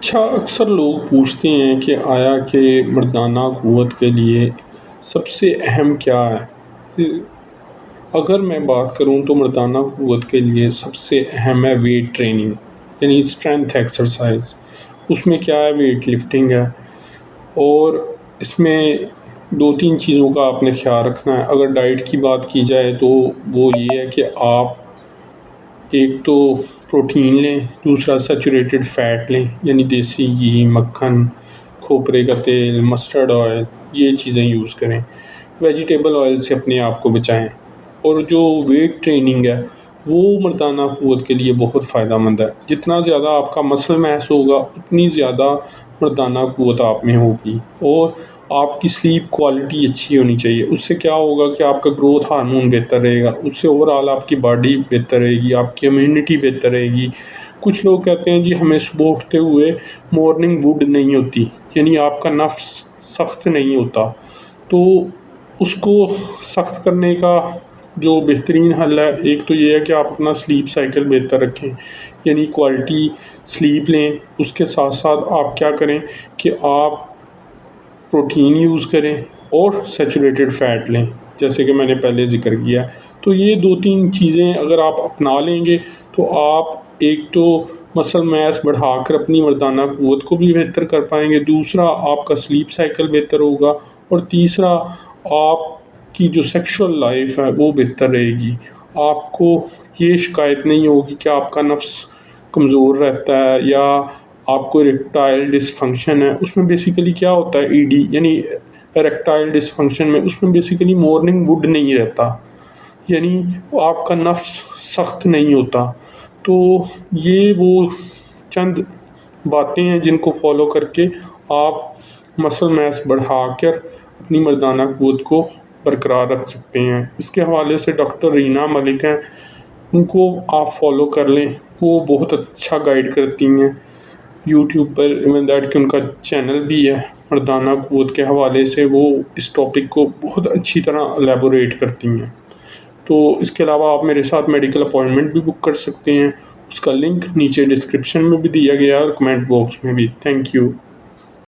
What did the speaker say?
اچھا، اکثر لوگ پوچھتے ہیں کہ آیا کہ مردانہ قوت کے لیے سب سے اہم کیا ہے؟ اگر میں بات کروں تو مردانہ قوت کے لیے سب سے اہم ہے ویٹ ٹریننگ، یعنی اسٹرینتھ ایکسرسائز۔ اس میں کیا ہے؟ ویٹ لفٹنگ ہے، اور اس میں دو تین چیزوں کا آپ نے خیال رکھنا ہے۔ اگر ڈائٹ کی بات کی جائے تو وہ یہ ہے کہ آپ ایک تو پروٹین لیں، دوسرا سیچوریٹڈ فیٹ لیں، یعنی دیسی گھی، مکھن، کھوپرے کا تیل، مسٹرڈ آئل، یہ چیزیں یوز کریں۔ ویجیٹیبل آئل سے اپنے آپ کو بچائیں۔ اور جو ویٹ ٹریننگ ہے وہ مردانہ قوت کے لیے بہت فائدہ مند ہے۔ جتنا زیادہ آپ کا مسل میس ہوگا اتنی زیادہ مردانہ قوت آپ میں ہوگی، اور آپ کی سلیپ کوالٹی اچھی ہونی چاہیے۔ اس سے کیا ہوگا کہ آپ کا گروتھ ہارمون بہتر رہے گا، اس سے اوور آل آپ کی باڈی بہتر رہے گی، آپ کی امیونٹی بہتر رہے گی۔ کچھ لوگ کہتے ہیں جی ہمیں صبح اٹھتے ہوئے مارننگ ووڈ نہیں ہوتی، یعنی آپ کا نفس سخت نہیں ہوتا۔ تو اس کو سخت کرنے کا جو بہترین حل ہے، ایک تو یہ ہے کہ آپ اپنا سلیپ سائیکل بہتر رکھیں، یعنی کوالٹی سلیپ لیں۔ اس کے ساتھ ساتھ آپ کیا کریں کہ آپ پروٹین یوز کریں اور سیچوریٹڈ فیٹ لیں، جیسے کہ میں نے پہلے ذکر کیا۔ تو یہ دو تین چیزیں اگر آپ اپنا لیں گے تو آپ ایک تو مسل میس بڑھا کر اپنی مردانہ قوت کو بھی بہتر کر پائیں گے، دوسرا آپ کا سلیپ سائیکل بہتر ہوگا، اور تیسرا آپ کی جو سیکشول لائف ہے وہ بہتر رہے گی۔ آپ کو یہ شکایت نہیں ہوگی کہ آپ کا نفس کمزور رہتا ہے یا آپ کو اریکٹائل ڈس فنکشن ہے۔ اس میں بیسیکلی کیا ہوتا ہے، ای ڈی یعنی اریکٹائل ڈس فنکشن میں اس میں بیسیکلی مارننگ ووڈ نہیں رہتا، یعنی آپ کا نفس سخت نہیں ہوتا۔ تو یہ وہ چند باتیں ہیں جن کو فالو کر کے آپ مسل میس بڑھا کر اپنی مردانہ قوت کو برقرار رکھ سکتے ہیں۔ اس کے حوالے سے ڈاکٹر رینا ملک ہیں، ان کو آپ فالو کر لیں، وہ بہت اچھا گائیڈ کرتی ہیں یوٹیوب پر، ایون دیٹ کہ ان کا چینل بھی ہے مردانہ قوت کے حوالے سے، وہ اس ٹاپک کو بہت اچھی طرح الیبوریٹ کرتی ہیں۔ تو اس کے علاوہ آپ میرے ساتھ میڈیکل اپوائنٹمنٹ بھی بک کر سکتے ہیں، اس کا لنک نیچے ڈسکرپشن میں بھی دیا گیا ہے اور کمنٹ باکس میں بھی۔ Thank you.